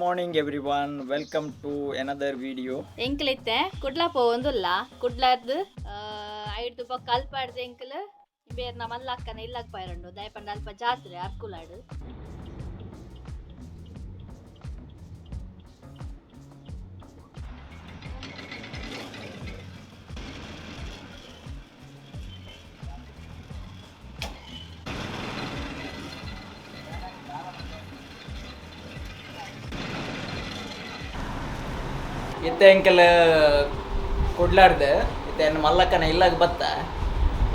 morning everyone, welcome to another video. ಎಂಕ್ಲಿತ್ತೆ Kudla ಪೋವಂದುಲ್ಲ ಕುಡ್ಲದ್ದು ಐದು ಪಕ್ಕ ಅಲ್ಪಾಡ್ದು ಎಂಕ್ಲು ಬೇರೆ ನಮ್ಮ ಅಲ್ಲಕ್ಕನ ಇಲ್ಲಕ್ಕೆ ಪೈರಂಡು ದಯಪಂಡ ಅಲ್ಪ ಜಾತ್ರೆ ಅರ್ಕುಲಾಡು ಇತ್ತೆ ಎಂಕಲ್ ಕೊಡ್ಲಾಡ್ದೆ ಇತ್ತೆ ಮಲ್ಲಕ್ಕನ ಇಲ್ಲಾಗ ಬತ್ತ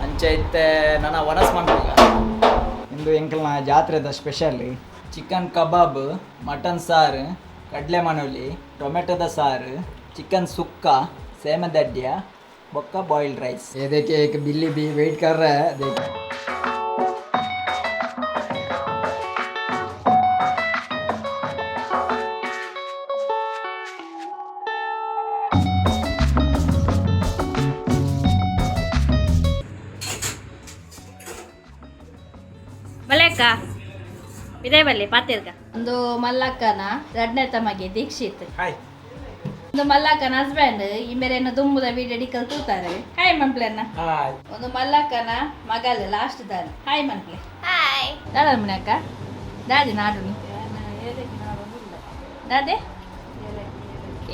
ಅಂಚ ಇತ್ತೆ ನನ್ನ ವನಸ್ ಮಾಡ್ಬೋಗ ಇಂದು ಎಂಕಲ್ನ ಜಾತ್ರೆದ ಸ್ಪೆಷಲಿ ಚಿಕನ್ ಕಬಾಬ್ ಮಟನ್ ಸಾರು ಕಡಲೆ ಮನೋಲಿ ಟೊಮೆಟೊದ ಸಾರು ಚಿಕನ್ ಸುಕ್ಕ ಸೇಮೆ ದಡ್ಡ್ಯ ಬೊಕ್ಕ ಬಾಯ್ಲ್ಡ್ ರೈಸ್ ಇದಕ್ಕೆ एक बिल्ली भी वेट कर रहा है देख ಮಲ್ಲಕ್ಕ ಇದೇ ಬಲ್ಲಿ ಪಾತಿರ್ಗ ಒಂದು ಮಲ್ಲಕ್ಕನ ಎರಡನೇ ತಮಗೆ ದೀಕ್ಷಿತ್ ಹಾಯ್ ಒಂದು ಮಲ್ಲಕ್ಕನ ಹಸ್ಬೆಂಡ್ ಈ ಮೇರೇನು ದುಂಬುದ ವೀಡಿಯೋ ಡಿಕಲ್ ತೂತಾರೆ ಹಾಯ್ ಮನ್ಪ್ಲೆನ್ನ ಹಾಯ್ ಒಂದು ಮಲ್ಲಕ್ಕನ ಮಗಲ್ ಲಾಸ್ಟ್ ದಾನ ಹಾಯ್ ಮನ್ಪ್ಲೆ ಹಾಯ್ ದಾದ ಮನೆಯಕ್ಕ ದಾದಿ ನಾಡು ದಾದೆ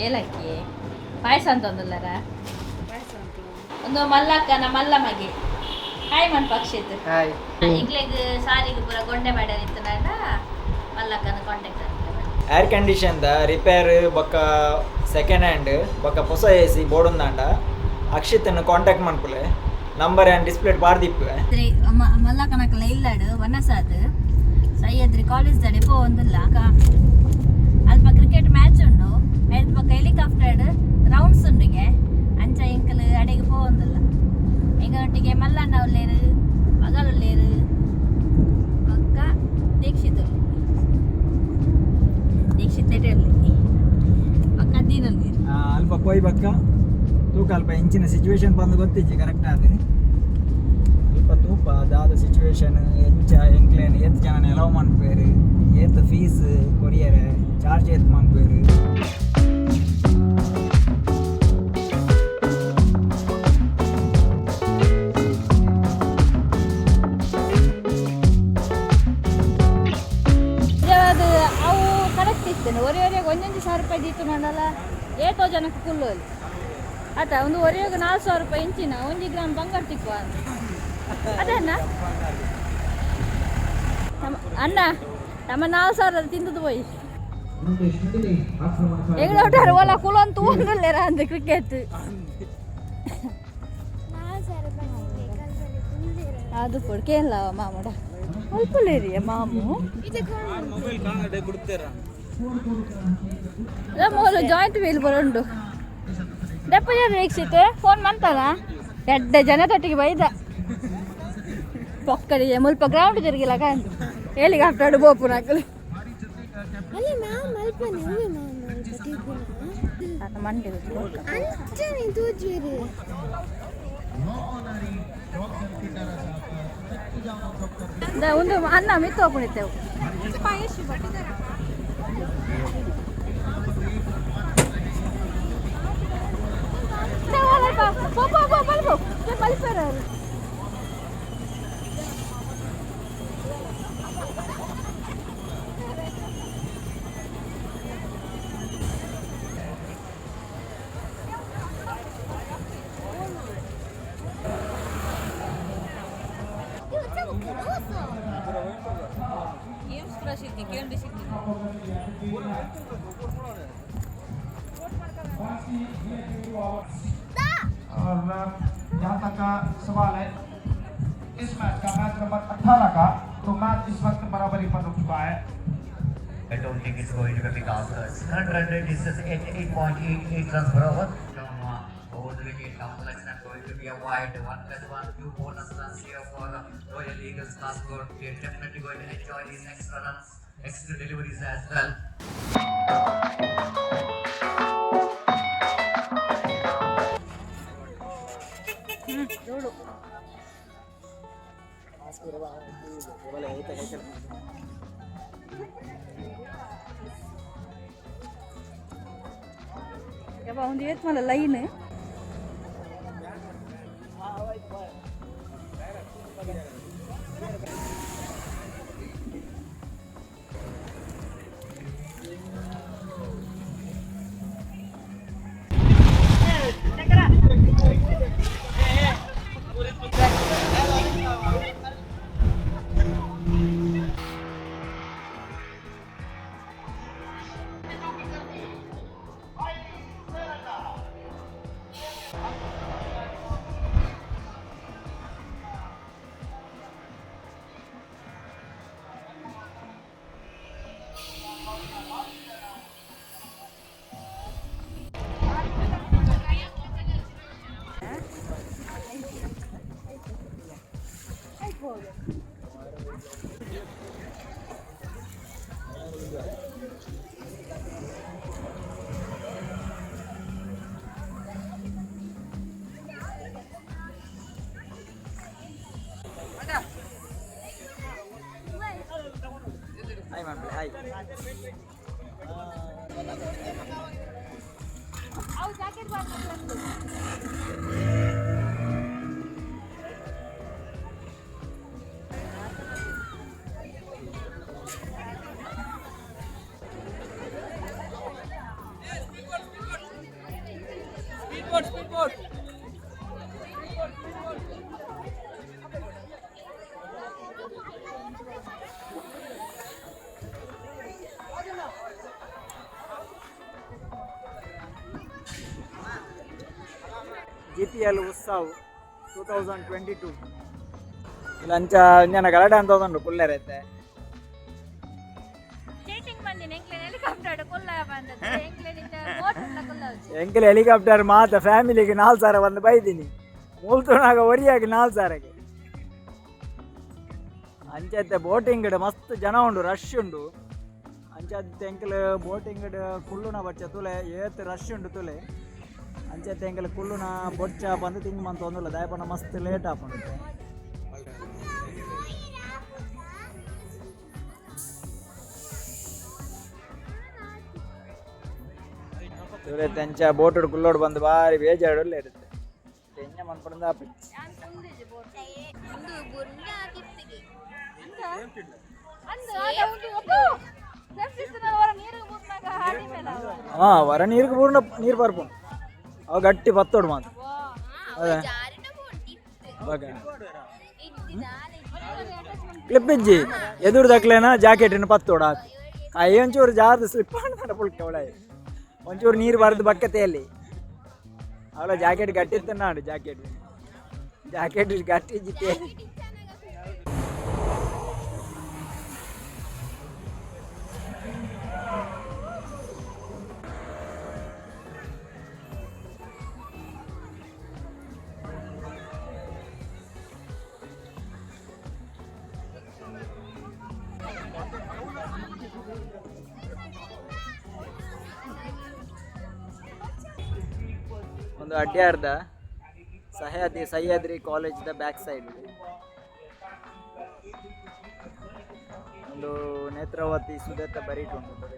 ಏಲಕ್ಕಿ ಪಾಯಸ ಅಂತ ಒಂದಲ್ಲರ ಒಂದು ಮಲ್ಲಕ್ಕನ ಮಲ್ಲ ಮಗೆ ಹಾಯ್ ಮನ್ ಪಕ್ಷಿತ್ ಹಾಯ್ ಇಂಗ್ಲೆಗ್ ಸಾರಿಗೆ ಪೂರ ಗೊಂಡೆ ಮಾಡ್ಯಾರ ಇತ್ತು ನನ್ನ ಮಲ್ಲಕ್ಕನ ಕಾಂಟ್ಯಾಕ್ಟ್ ಏರ್ ಕಂಡೀಷನ್ದ ರಿಪೇರ್ ಬೊಕ್ಕ ಸೆಕೆಂಡ್ ಹ್ಯಾಂಡ್ ಬೊಕ್ಕ ಹೊಸ ಎ ಸಿ ಬೋರ್ಡುಂದಾಂಡ ಅಕ್ಷಿತನ್ನು ಕಾಂಟ್ಯಾಕ್ಟ್ ಮಾಡ್ಕೊಳೆ ನಂಬರ್ ಆ್ಯಂಡ್ ಡಿಸ್ಪ್ಲೇ ಬಾರ್ದಿಪ್ಪು ಮಲ್ಲಕ್ಕನಕಲ ಇಲ್ಲಾಡು ವನಸಾದ್ ಸಹ್ಯಾದ್ರಿ ಕಾಲೇಜ್ ದಡೆ ಪೋವಂದಿಲ್ಲ ಅಲ್ಪ ಕ್ರಿಕೆಟ್ ಮ್ಯಾಚ್ ಉಂಡು ಐದು ಪಕ್ಕ ಹೆಲಿಕಾಪ್ಟರ್ ರೌಂಡ್ಸ್ ಉಂಡಿಗೆ ಅಂಚ ಇಂಕಲ್ ಅಡೆಗೆ ಪೋವಂದಿಲ್ಲ ಎಂಗನೊಟ್ಟಿಗೆ ಮಲ್ಲಣ್ಣ ಉಳ್ಳೇರು ಮಗಳು ಉಳ್ಳೇರು ಪಕ್ಕ ದೀಕ್ಷಿತ್ ಇರಲಿ ಪಕ್ಕ ದೀನಲ್ಲಿ ಅಲ್ಪ ಪೋಯ್ ಬಕ್ಕ ತೂಕ ಅಲ್ಪ ಇಂಚಿನ ಸಿಚುವೇಶನ್ ಬಂದು ಗೊತ್ತಿಜ್ಜಿ ಕರೆಕ್ಟ್ ಆದ ಅಲ್ಪ ತೂಪ ಅದಾದ ಸಿಚುವೇಶನ್ ಎಂಚ ಎಂಕ್ಲೇನು ಎತ್ತು ಜನ ಎಲವ್ ಮಾಡ್ಬೇರು ಏತ್ ಫೀಸ್ ಕೊರಿಯರ್ ಚಾರ್ಜ್ ಏತ್ ಮಾಡ್ಬೇರು ಒರೆಯವರೆಗೆ ಒಂದೊಂದು ಸಾವಿರ ರೂಪಾಯಿ ದೀತು ನೋಡಲ್ಲ ಏಟೋ ಜನಕ್ಕೆ ಕುಲ್ಲು ಅಲ್ಲಿ ಆತ ಒಂದು ಒರೆಯೋಗ 4,000 ರೂಪಾಯಿ ಇಂಚಿನ 1 ಗ್ರಾಮ್ ಬಂಗಾರ ತಿಕ್ಕುವ ಅದೇ ಅಣ್ಣ ಅಣ್ಣ ನಮ್ಮ 4,000 ತಿಂದದ್ದು ಹೋಯ್ ಎಗ್ಳೋಟಾರು ಓಲ ಕುಲು ಅಂತ ಒಂದಲ್ಲೇರ ಅಂದ ಕ್ರಿಕೆಟ್ ಅದು ಕೊಡ್ಕೇಲ್ಲ ಮಾಮಡ ಅಲ್ಪಲೇರಿಯ ಮಾಮು ಮೂರು ಜಾಯಿಂಟ್ ವೀಲ್ ಬರೋಂಡು ಡೆಪ್ಪ ಜನ ವೀಕ್ಷಿತೆ ಫೋನ್ ಮಾಡ್ತಾನ ಎಡ್ಡೆ ಜನ ತೊಟ್ಟಿಗೆ ಬೈದ ಪೊಕ್ಕಡಿಗೆ ಮುಲ್ಪ ಗ್ರೌಂಡ್ ಜರುಗಿಲ್ಲ ಕಾಂದು ಹೇಳಿಗೆ ಆಟಾಡು ಬೋಪು ನಾಕಲು ಮಂಡಿ ಒಂದು ಅನ್ನ ಮಿತ್ತು ಹೋಗ್ಬಿಡ್ತೇವೆ और जहाँ तक का सवाल है इस मैच का मैच नंबर 18 का तो मैच इस वक्त बराबरी पर रुक चुका है I don't think it's going to be because current run rate is just 8.88 runs per over. Over the wicket, complex and going to be a wide 1+1, 2 bonus runs here for Royal Eagles last score. They're definitely going to enjoy these extra runs, extra deliveries as well. ಯಪ್ಪ ಒಂದು ಏತ್ ಮಲ್ಲ line hi ಮಾಡಿ hi ಅವು jacket ಬಾರ್ದು GPL UTSAV 2022 ಇಲ್ಲಂಚ ಇಂಜನ ಗಲಾಟೆ ಅಂತ ಹೋದಂಡು ಕುಳ್ಳೇರೈತೆ ಚೇಟಿಂಗ್ ಬಂದಿನ ಎಂಕ್ಲೆ helicopter ಕೊಲ್ಲ ಬಂದದ್ದು ಎಂಕ್ಲೆ ನಿಂದ ಬೋಟ್ ಉಲ್ಲ ಕೊಲ್ಲ ಎಂಕಲ್ ಹೆಲಿಕಾಪ್ಟರ್ ಮಾತ ಫ್ಯಾಮಿಲಿಗೆ 4,000 ಬಂದು ಬೈದಿನಿ ಮೂಲ್ತುನಾಗ ಒರಿಯಾಗಿ 4,000ಗೆ ಅಂಚೈತೆ ಬೋಟಿಂಗ್ ಮಸ್ತ್ ಜನ ಉಂಡು ರಶ್ ಉಂಡು ಅಂಚೈತೆ ಎಂಕಲ್ ಬೋಟಿಂಗ್ ಕುಳ್ಳುನ ಬಚ್ಚ ತುಲೆ ಏತ್ ರಶ್ ಉಂಡು ತುಲೆ ಅಂಚೈತೆ ಎಂಕಲ್ ಕುಳ್ಳುನ ಬೊಚ್ಚ ಬಂದು ತಿಂಗ್ ಮಂತ ಒಂದಿಲ್ಲ ದಯಪನ ಮಸ್ತ್ ಲೇಟ್ ಆಪುಂಡು ಇವ್ರೆ ತೆಂಚ ಬೋಟು ಕುಲ್ಲೋಡು ಬಂದು ಬಾರಿ ಬೇಜಾಡಲ್ಲೇ ಇರುತ್ತೆ ತೆಂಚ ಮನ್ಪಡಿಂದ ಆಪಿ ಹಾಂ ವರ ನೀರಿಗೆ ಪೂರ್ಣ ನೀರು ಬರ್ಪು ಅವ ಗಟ್ಟಿ ಬತ್ತೋಡು ಮಾತು ಅದೇ ಕ್ಲಿಪ್ ಇಜ್ಜಿ ಎದುರು ದಕ್ಲೇನ ಜಾಕೆಟಿನ ಪತ್ತೋಡ ಹಾಕಿ ಒಂಚೂರು ಜಾರ್ದು ಸ್ಲಿಪ್ ಮಾಡ್ತಾರೆ ಪುಲ್ಕೆ ಒಳಗೆ ಒಂಚೂರು ನೀರು ಬರೆದು ಬಕ್ಕತೆಯಲ್ಲಿ ಅವಳ ಜಾಕೆಟ್ ಗಟ್ಟಿತ್ತು ನಾಡು ಜಾಕೆಟ್ ಗಟ್ಟಿ ಜಿತ್ತೆ ಒಂದು ಅಡ್ಯಾರ್ದ ಸಹ್ಯಾದ್ರಿ ಕಾಲೇಜ್ದ ಬ್ಯಾಕ್ ಸೈಡ್ ಒಂದು ನೇತ್ರಾವತಿ ಸುದತ್ತ ಬರೀಟ್ ಉಂಟು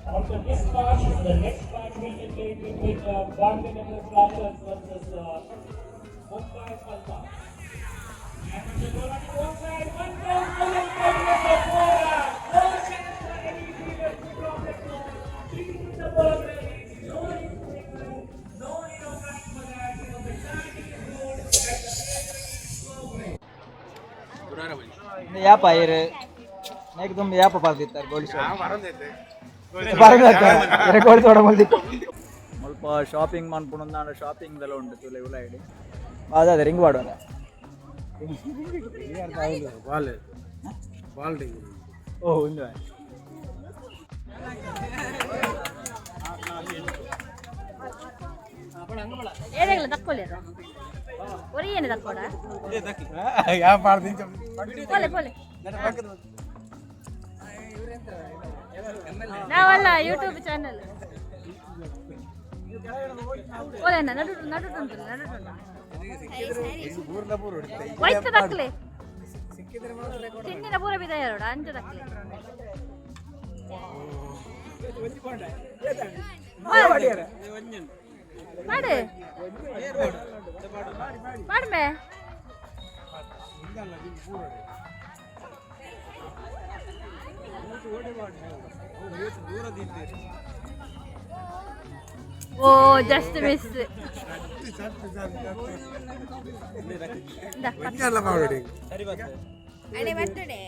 After this match, the next match will be played between Magranthayi versus Mumbai Alta. And the goal on the one side, one goal, no chance for any fielder to drop the ball. Keeping the ball ready, no need of running for that. The timing is good, and the player is slow. ಯಾಪ ಇರು neck ತುಂಬ ಯಾಪ ಬರ್ದಿತ್ತಾರೆ ಗೋಲಿ ಸ್ವಲ್ಪ shopping ಮಾಡ್ಕೊಂಡು ನಾನು ಶಾಪಿಂಗ್ದೆಲ್ಲ ಉಂಟು ತುಲೆ ಉಲ ಇಡಿ ಅದೇ ring ಮಾಡೋಣ ಓ ಒಂದು ಏನೆಲ್ಲ ತಕ್ಕೊಳ್ಳಿ ಅದು ಒರಿ ಏನು ತಕ್ಕೊಡ ಪೋಲೆ ಪೋಲೆ ನಾವಲ್ಲ ಯೂಟ್ಯೂಬ್ ಚಾನಲ್ ಪೋಲೆ ನಡು ನಡು ಉಂಟು ವೈಟ್ ತಕ್ಕಲೆ ತಿನ್ನಿನ ಪೂರ ಬಿದ ಯಾರೋಡ ಅಂಚ ತಕ್ಕಲೆ ಮಾಡು ಮಾಡ್ಮೆ ಓ ಜಸ್ಟ್ ಮಿಸ್ ಅಡೆ ಬರ್ತಡೆ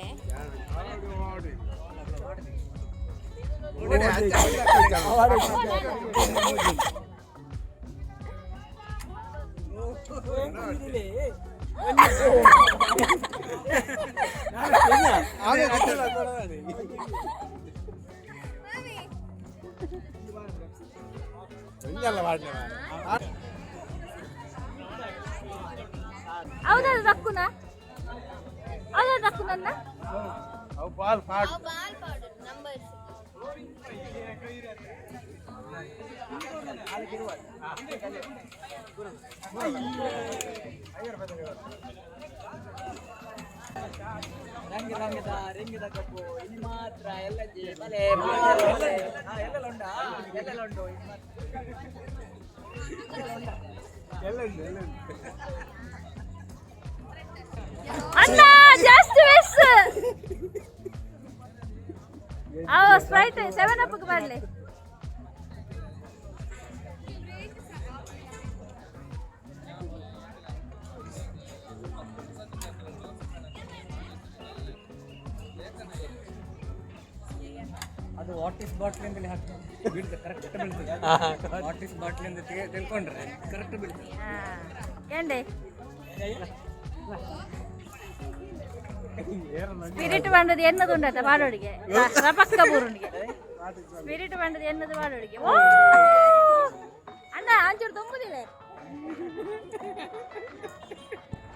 ಹೌದಾ ದಕ್ಕುನ ಹೌದಾ ದಕ್ಕುನನ್ನ ಬಾಲ್ ಪಾಡ್ ನಂಬರ್ ರಂಗಿದ ಕಪ್ಪು ಇನ್ನು ಮಾತ್ರ ಎಲ್ಲ ಎಲ್ಲೆಲ್ಲ ಉಂಟಾ ಎಲ್ಲೆಲ್ಲ ಉಂಟು ಅಣ್ಣ ಜಾಸ್ತಿ ಮಿಸ್ ಸ್ಪ್ರೈಟ್ 7 ಅಪ್ ಬರ್ಲಿ ಅದು ವಾಟ್ ಇಸ್ ಬಾಟ್ಲಿ ಅಂತೇಳಿ ಹಾಕಿ ಬೀಳ್ತದೆ ಕರೆಕ್ಟ್ ಬೀಳ್ತದೆ ವಾಟ್ ಇಸ್ ಬಾಟ್ಲಿ ಅಂತ ತಿಳ್ಕೊಂಡ್ರೆ ಕರೆಕ್ಟ್ ಬೀಳ್ತದೆ ఏండి ಸ್ಪಿರಿಟ್ ಬಂಡದು ಎನ್ನದು ಉಂಟತ್ತ ಬಾಡೋಡಿಗೆ ರಪಕ್ಕ ಬೂರುಂಡಿಗೆ ಸ್ಪಿರಿಟ್ ಬಂಡದು ಎನ್ನದು ಬಾಡೋಡಿಗೆ ಓ ಅಣ್ಣ ಅಂಚೂರು ತುಂಬುದಿಲ್ಲ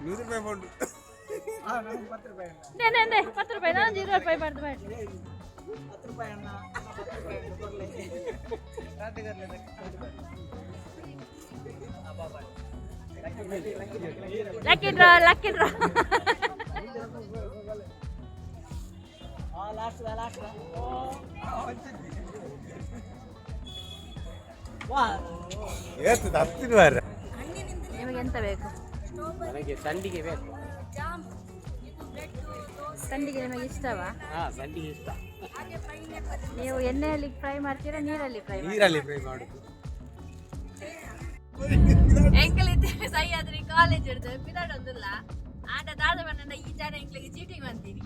100 ರೂಪಾಯಿ ಬೋಂಡು 10 ರೂಪಾಯಿ ನಾನು 20 ರೂಪಾಯಿ ಮಾಡ್ದು ಮಾಡಿ 10 ರೂಪಾಯಿ ಅಣ್ಣ 10 ರೂಪಾಯಿ ಲಕ್ಕಿ ಡ್ರಾ ಲಾಸ್ಟ್ ಏತದ 10 ರೂಪಾಯಿ ನಿಮಗೆ ಎಂತ ಬೇಕು ನನಗೆ ಸಂಡಿಗೆ ಬೇಕು ಸಂಡಿಗೆ ನಿಮಗೆ ಇಷ್ಟವಾ ಸಂಡಿಗೆ ಇಷ್ಟ ನೀವು ಎಣ್ಣೆಯಲ್ಲಿ ಫ್ರೈ ಮಾಡ್ತೀರಾ ನೀರಲ್ಲಿ ಫ್ರೈ ನೀರಲ್ಲಿ ಫ್ರೈ ಮಾಡುದು ಎಂಕಲ್ ಇದ್ದೇವೆ ಸಹ್ಯಾದ್ರಿ ಕಾಲೇಜ್ ಹಿಡ್ದು ಬಿದಾಡೊಂದಿಲ್ಲ ಆಟ ದಾದ ಬಣ್ಣ ಈ ಜನ ಎಂಕ್ಲಿಗೆ ಚೀಟಿಂಗ್ ಅಂತೀನಿ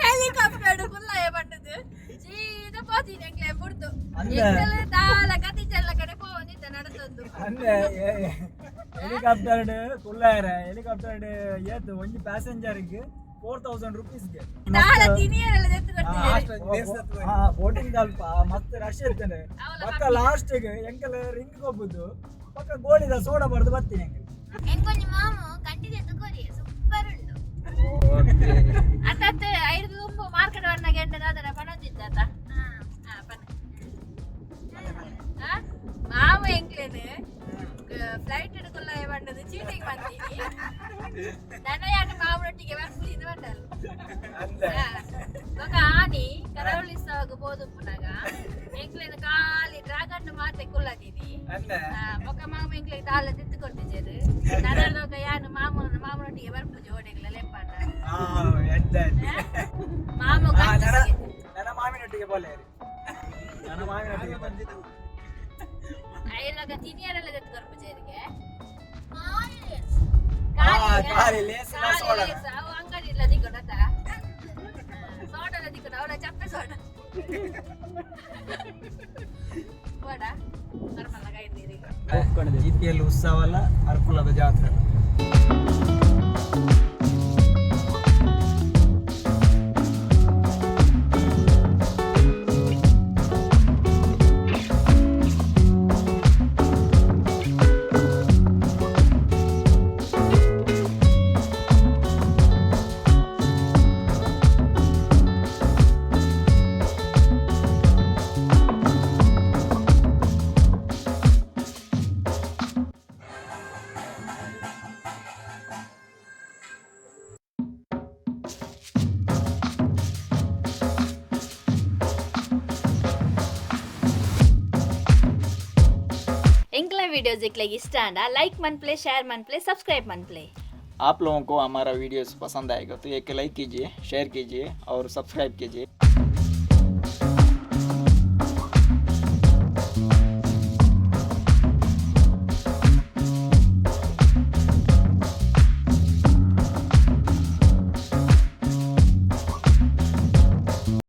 ಹೆಲಿಕಾಪ್ಟರ್ ಕುಲ್ಲಾಯ ಪಟ್ಟದು ಸೀದಾ ಹೋತೀನಿ ಎಂಕ್ಲೆ ಬಿಡ್ತು ದಾಲ ಗತಿ ಚೆಲ್ಲ ಕಡೆ ಹೋಗಿದ್ದ ನಡೆದದ್ದು ಹೆಲಿಕಾಪ್ಟರ್ ಕುಲ್ಲಾಯರ ಹೆಲಿಕಾಪ್ಟರ್ ಏತು ಒಂದು ಪ್ಯಾಸೆಂಜರ್ಗೆ 4000 ರೂಪೀಸ್ಗೆ ದಾಲ ತಿನಿಯರೆಲ್ಲ ಎತ್ತು ಕೊಡ್ತಿದ್ದಾರೆ ಬೋಟಿಂಗ್ ಅಲ್ಪ ಮತ್ತೆ ರಶ್ ಇರ್ತೇನೆ ಪಕ್ಕ ಲಾಸ್ಟ್ಗೆ ಎಂಕಲ್ ರಿಂಗ್ ಹೋಗುದು ಪಕ್ಕ ಗೋಳಿದ ಸೋಡಾ ಬರೆದು ಬರ್ತೀನಿ ಎಂಕಲ್ ಎಂಕೊಂಚ ಮಾಮು ಕಂಟಿದೆ ತಗೋರಿ ಸೂಪರ್ ಉಂಟು ಅತ್ತತ್ತೆ 5 ತುಂಬು ಮಾರ್ಕೆಟ್ ಬಣ್ಣ ಗೆಂಡದಾದರ ಪಣದಿದ್ದಾತ ಮಾಮು ಎಂಕ್ಲೇನೆ ಫ್ಲೈಟ್ ಹಿಡ್ಕೊಳ್ಳ ಬಣ್ಣದ ಚೀಟಿಂಗ್ ಮಾಡ್ತೀನಿ ದನಯಾಟ ಮಾಮನೊಟ್ಟಿಗೆ ಬರ್ತೀನಿ ಬಂಡಲ್ಲ ఒక ఆని కరవలిస్తావు పోదుపునగా ఎంక్లైన ఖాళీ డ్రాగన్ మాతే కుల్లదిని ఒక మామ ఎంక్లై దాల తిత్తుకొట్టిజేరు నదర్ద ఒక యాను మామనొಟ್ಟಿಗೆ ಬರ್ಪು ಜೋಡೆಗ್ಲ ಲೆಪ್ಪಣ್ಣ ಮಾಮ ನನ್ನ ಮಾವಿನೊಟ್ಟಿಗೆ ಬೋಲೆ ನನ್ನ ಮಾವಿನೊಟ್ಟಿಗೆ ಬಂದಿದ್ದು ಐಲಾಗ ತಿನಿಯರೆಲ್ಲ ತೆತ್ಕೊರ್ಪು ಜೇರಿಗೆ ಖಾಲಿ ಲೇಸ್ ಸೋಡಾ ಅವು ಅಂಗಡಿ ಇಲ್ಲ ದಿಕ್ಕೊಂಡತ ಸೋಡಲ್ಲ ದಿಕ್ಕೊಂಡ ಅವಳ ಚಪ್ಪೆ ಸೋಡ ಸೋಡ ನರ್ಮಲ್ಲಾಗ ಇದ್ದೀರಿ GPL ಉತ್ಸವ ಅಲ್ಲ ಅರ್ಕುಲದ ಜಾತ್ರೆ वीडियोस दिखलेगी स्टैंड लाइक मन प्ले शेयर मन प्ले सब्सक्राइब मन प्ले आप लोगों को हमारा वीडियोस पसंद आएगा तो एक लाइक कीजिए, शेयर कीजिए और सब्सक्राइब कीजिए.